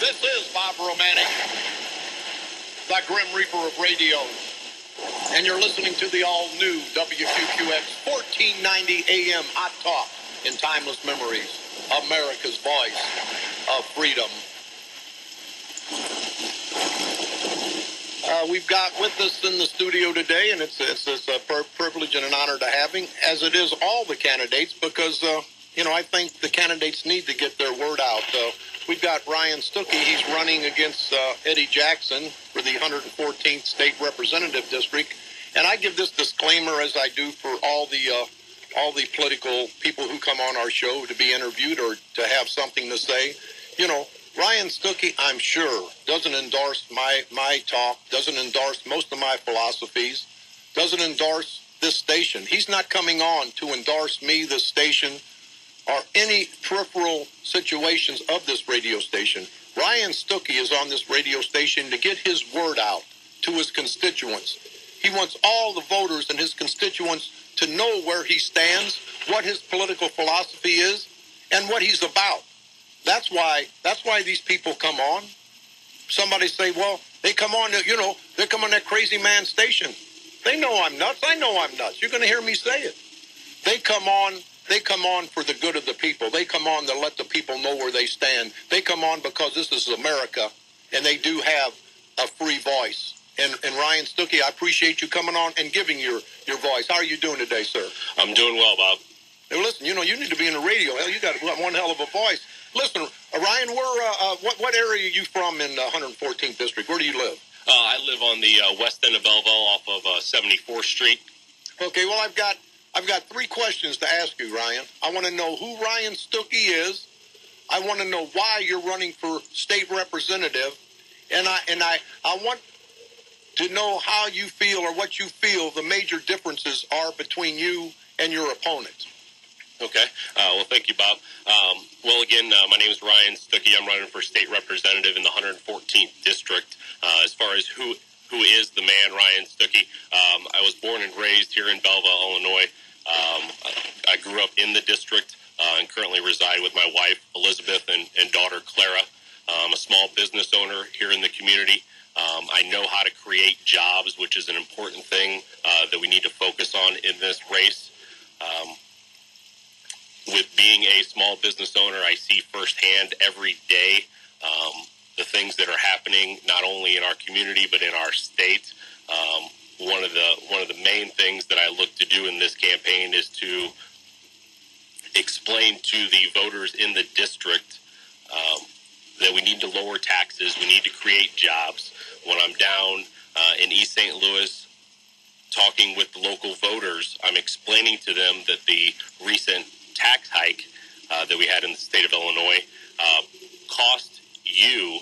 This is Bob Romanik, the Grim Reaper of radio. And you're listening to the all-new WQQX 1490 AM Hot Talk in Timeless Memories, America's voice of freedom. We've got with us in the studio today, and it's a privilege and an honor to have him, as it is all the candidates, because, I think the candidates need to get their word out. We've got Ryan Stookey. He's running against Eddie Jackson for the 114th State Representative District. And I give this disclaimer, as I do for all the political people who come on our show to be interviewed or to have something to say. Ryan Stookey, I'm sure, doesn't endorse my talk, doesn't endorse most of my philosophies, doesn't endorse this station. He's not coming on to endorse me, this station, or any peripheral situations of this radio station. Ryan Stookey is on this radio station to get his word out to his constituents. He wants all the voters and his constituents to know where he stands, what his political philosophy is, and what he's about. That's why these people come on. Somebody say, well, they come on, they come on that crazy man station. They know I'm nuts. I know I'm nuts. You're going to hear me say it. They come on for the good of the people. They come on to let the people know where they stand. They come on because this is America, and they do have a free voice. And Ryan Stookey, I appreciate you coming on and giving your voice. How are you doing today, sir? I'm doing well, Bob. Hey, listen, you need to be in the radio. Hell, you got one hell of a voice. Listen, Ryan, what area are you from in 114th District? Where do you live? I live on the west end of Belleville off of 74th Street. Okay, well, I've got three questions to ask you, Ryan. I want to know who Ryan Stookey is. I want to know why you're running for state representative, and I want to know how you feel or what you feel the major differences are between you and your opponent. Okay. Well, thank you, Bob. Again, my name is Ryan Stookey. I'm running for state representative in the 114th District. As far as who is the man, Ryan Stookey, I was born and raised here in Belleville, Illinois. I grew up in the district and currently reside with my wife, Elizabeth, and daughter, Clara. I'm a small business owner here in the community. I know how to create jobs, which is an important thing that we need to focus on in this race. With being a small business owner, I see firsthand every day the things that are happening not only in our community but in our state. One of the main things that I look to do in this campaign is to explain to the voters in the district that we need to lower taxes, we need to create jobs. When I'm down in East St. Louis talking with the local voters, I'm explaining to them that the recent tax hike that we had in the state of Illinois cost you,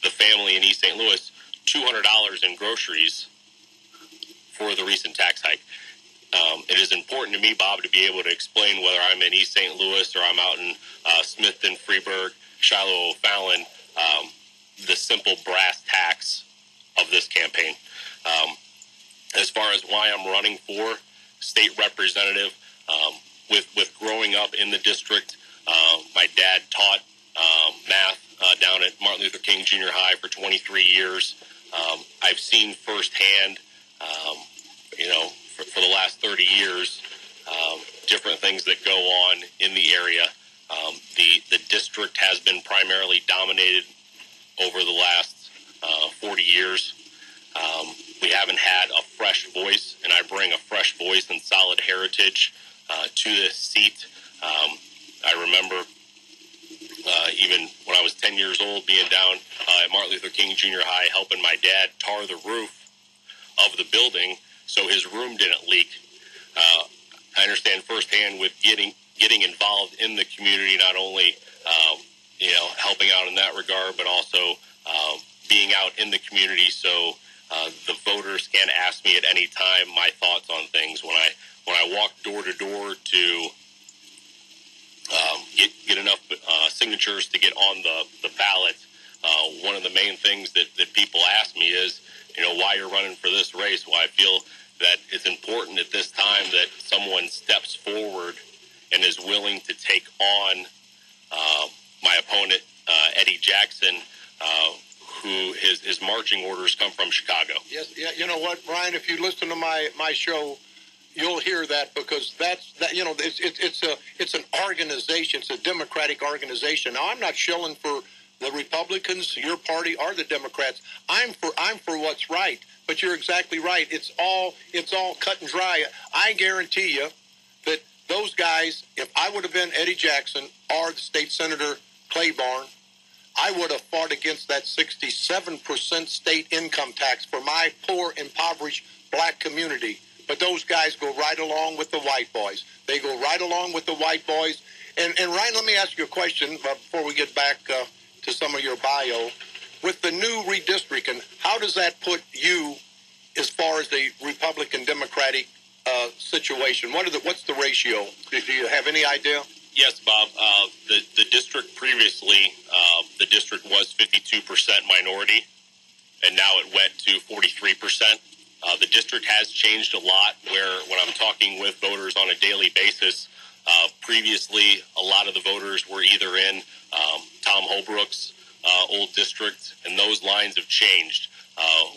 the family in East St. Louis, $200 in groceries for the recent tax hike. It is important to me, Bob, to be able to explain whether I'm in East St. Louis or I'm out in Smithton, Freeburg, Shiloh, Fallon, the simple brass tacks of this campaign. As far as why I'm running for state representative, with growing up in the district, my dad taught math down at Martin Luther King Junior High for 23 years. I've seen firsthand, for the last 30 years, different things that go on in the area. The district has been primarily dominated over the last 40 years. We haven't had a fresh voice, and I bring a fresh voice and solid heritage to this seat. I remember even when I was 10 years old being down at Martin Luther King Junior High helping my dad tar the roof of the building so his room didn't leak. I understand firsthand with getting involved in the community, not only helping out in that regard, but also being out in the community so the voters can ask me at any time my thoughts on things. When I walk door to door to get enough signatures to get on the ballot, one of the main things that people ask me is, why you're running for this race. Well, I feel that it's important at this time that someone steps forward and is willing to take on my opponent, Eddie Jackson, who his marching orders come from Chicago. Yes, yeah. You know what, Ryan? If you listen to my show, you'll hear that, because that's that. You know, it's an organization. It's a Democratic organization. Now, I'm not shilling for the Republicans, your party, or the Democrats. I'm for what's right. But you're exactly right. It's all cut and dry. I guarantee you that those guys, if I would have been Eddie Jackson or the state senator Claiborne, I would have fought against that 67% state income tax for my poor, impoverished black community. But those guys go right along with the white boys. They go right along with the white boys. And Ryan, let me ask you a question before we get back to some of your bio. With the new redistricting, how does that put you as far as the Republican-Democratic situation? What's the ratio? Do you have any idea? Yes, Bob. The district previously, the district was 52% minority, and now it went to 43%. The district has changed a lot, where when I'm talking with voters on a daily basis, previously a lot of the voters were either in Tom Holbrook's old district, and those lines have changed.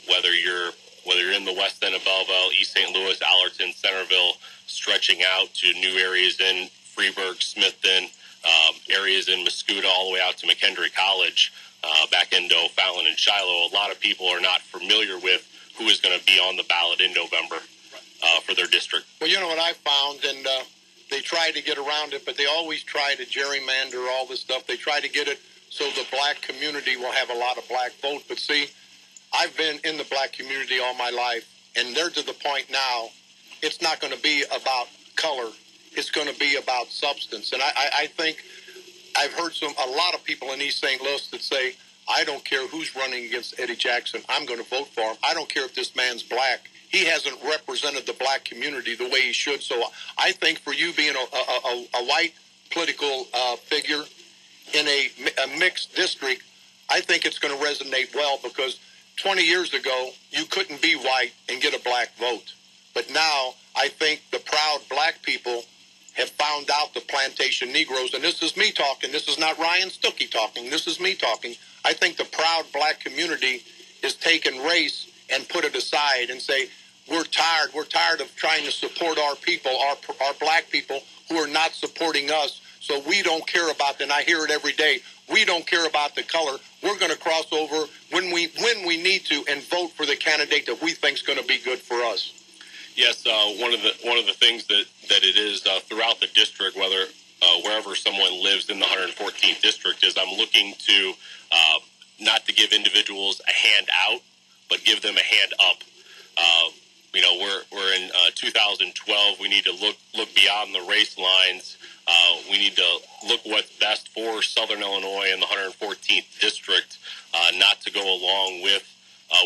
Whether you're in the west end of Belleville, East St. Louis, Allerton, Centerville, stretching out to new areas in Freeburg, Smithton, areas in Mascoutah, all the way out to McHenry College, back into O'Fallon and Shiloh. A lot of people are not familiar with who is going to be on the ballot in November for their district. Well, you know what I found, and they try to get around it, but they always try to gerrymander all this stuff. They try to get it so the black community will have a lot of black vote. But see, I've been in the black community all my life, and they're to the point now, it's not going to be about color. It's going to be about substance. And I think I've heard a lot of people in East St. Louis that say, I don't care who's running against Eddie Jackson. I'm going to vote for him. I don't care if this man's black. He hasn't represented the black community the way he should. So I think for you being a white political figure in a mixed district, I think it's going to resonate well, because 20 years ago, you couldn't be white and get a black vote. But now I think the proud black people have found out the plantation Negroes, and this is me talking. This is not Ryan Stookey talking. This is me talking. I think the proud black community is taking race and put it aside and say, we're tired. We're tired of trying to support our people, our black people who are not supporting us. So we don't care about, and I hear it every day, we don't care about the color. We're going to cross over when we need to and vote for the candidate that we think is going to be good for us. Yes, one of the things that it is throughout the district, wherever someone lives in the 114th district, is I'm looking to not to give individuals a hand out, but give them a hand up. We're in 2012. We need to look beyond the race lines. We need to look what's best for Southern Illinois and the 114th district, not to go along with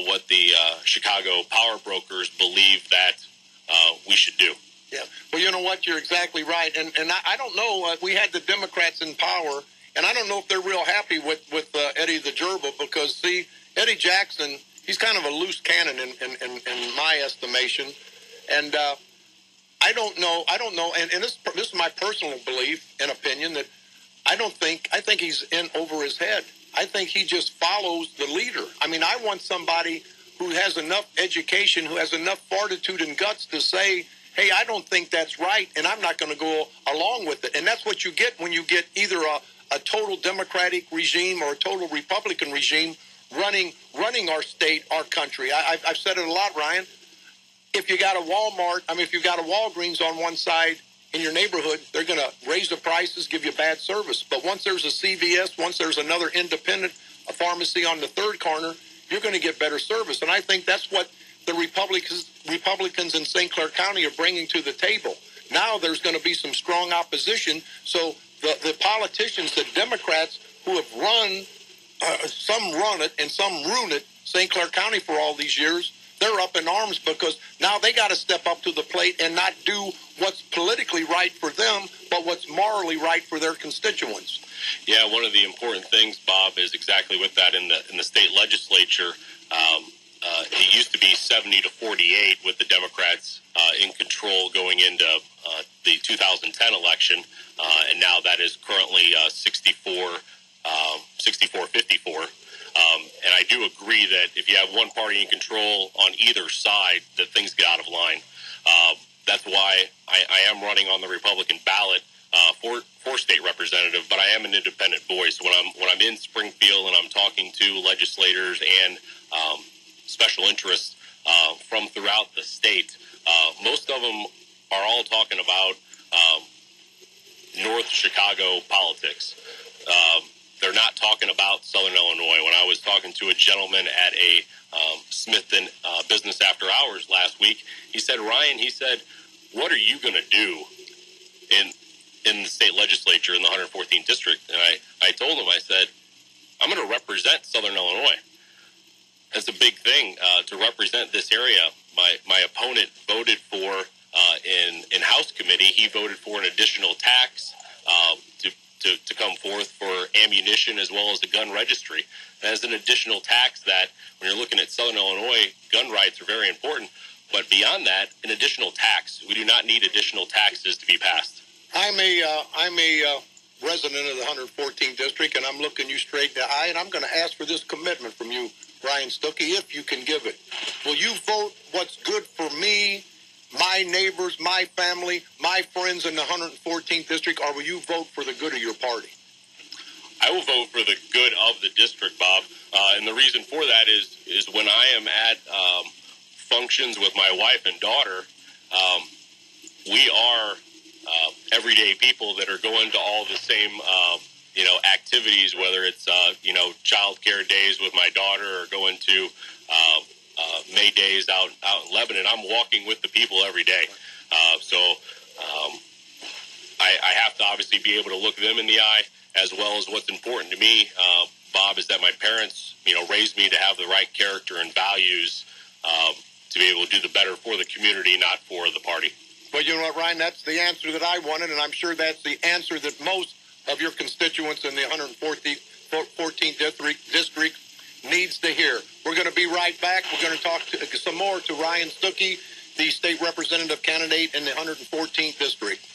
what the Chicago power brokers believe that we should do. Yeah. Well, you know what? You're exactly right. And I don't know. We had the Democrats in power, and I don't know if they're real happy with Eddie the Gerbil, because, see, Eddie Jackson, he's kind of a loose cannon in my estimation. And I don't know. And this is my personal belief and opinion, that I think he's in over his head. I think he just follows the leader. I mean, I want somebody who has enough education, who has enough fortitude and guts to say, hey, I don't think that's right, and I'm not going to go along with it. And that's what you get when you get either a total Democratic regime or a total Republican regime running our state, our country. I've said it a lot, Ryan. If you got a Walmart, if you've got a Walgreens on one side in your neighborhood, they're going to raise the prices, give you bad service. But once there's a CVS, once there's another independent pharmacy on the third corner, you're going to get better service. And I think that's what the Republicans in St. Clair County are bringing to the table. Now there's going to be some strong opposition. So the politicians, the Democrats who have run, some run it and some ruin it, St. Clair County for all these years, they're up in arms, because now they got to step up to the plate and not do what's politically right for them, but what's morally right for their constituents. Yeah, one of the important things, Bob, is exactly with that in the state legislature. It used to be 70-48 with the Democrats in control going into the 2010 election, and now that is currently 64-36 64-54. And I do agree that if you have one party in control on either side, that things get out of line. That's why I am running on the Republican ballot for state representative, but I am an independent voice. When I'm in Springfield and I'm talking to legislators and special interests from throughout the state, most of them are all talking about North Chicago politics. They're not talking about Southern Illinois. When I was talking to a gentleman at a Smithton Business After Hours last week, he said, Ryan, what are you going to do in the state legislature in the 114th district? And I told him, I said, I'm going to represent Southern Illinois. That's a big thing to represent this area. My opponent voted for in House committee. He voted for an additional tax to come forth for ammunition as well as the gun registry. As an additional tax that, when you're looking at Southern Illinois, gun rights are very important. But beyond that, an additional tax. We do not need additional taxes to be passed. I'm a resident of the 114th district, and I'm looking you straight in the eye, and I'm going to ask for this commitment from you, Ryan Stookey, if you can give it. Will you vote what's good for me, my neighbors, my family, my friends in the 114th district, or will you vote for the good of your party? I will vote for the good of the district, Bob. And the reason for that is when I am at functions with my wife and daughter, we are everyday people that are going to all the same activities, whether it's child care days with my daughter or going to May days out in Lebanon. I'm walking with the people every day. So I have to obviously be able to look them in the eye, as well as what's important to me, Bob, is that my parents, raised me to have the right character and values to be able to do the better for the community, not for the party. Well, you know what, Ryan, that's the answer that I wanted, and I'm sure that's the answer that most of your constituents in the 114th district needs to hear. We're going to be right back. We're going to talk some more to Ryan Stookey, the state representative candidate in the 114th district.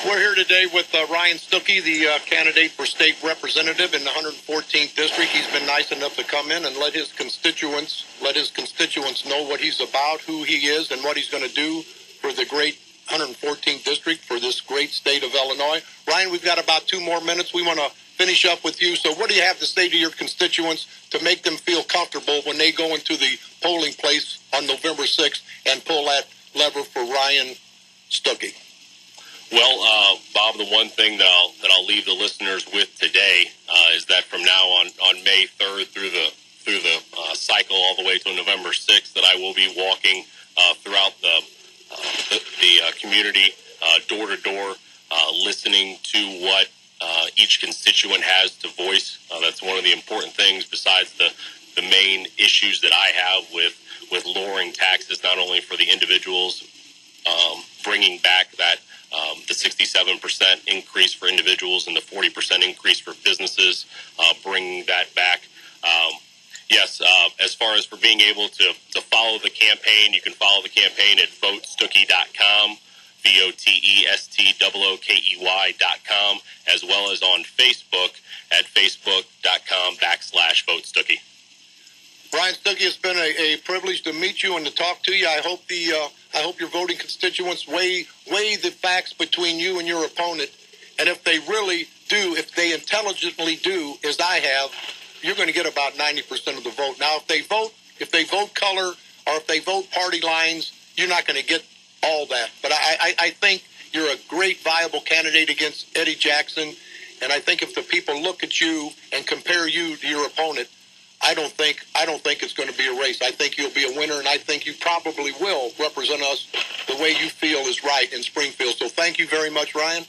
We're here today with Ryan Stookey, the candidate for state representative in the 114th district. He's been nice enough to come in and let his constituents know what he's about, who he is, and what he's going to do for the great 114th district for this great state of Illinois. Ryan, we've got about 2 more minutes. We want to finish up with you. So what do you have to say to your constituents to make them feel comfortable when they go into the polling place on November 6th and pull that lever for Ryan Stookey? Well, Bob, the one thing that I'll leave the listeners with today is that from now on May 3rd through the cycle all the way to November 6th, that I will be walking throughout the community, door to door, listening to what each constituent has to voice. That's one of the important things, besides the main issues that I have with lowering taxes, not only for the individuals, bringing back that the 67% increase for individuals and the 40% increase for businesses, bringing that back. Yes, as far as for being able to follow the campaign, you can follow the campaign at votestookey.com, VOTESTOOKEY.com, as well as on Facebook at facebook.com/votestookey. Brian Stookey, it's been a privilege to meet you and to talk to you. I hope your voting constituents weigh the facts between you and your opponent. And if they really do, if they intelligently do, as I have, you're going to get about 90% of the vote. Now, if they vote color or if they vote party lines, you're not going to get all that. But I think you're a great, viable candidate against Eddie Jackson. And I think if the people look at you and compare you to your opponent, I don't think it's going to be a race. I think you'll be a winner, and I think you probably will represent us the way you feel is right in Springfield. So thank you very much, Ryan.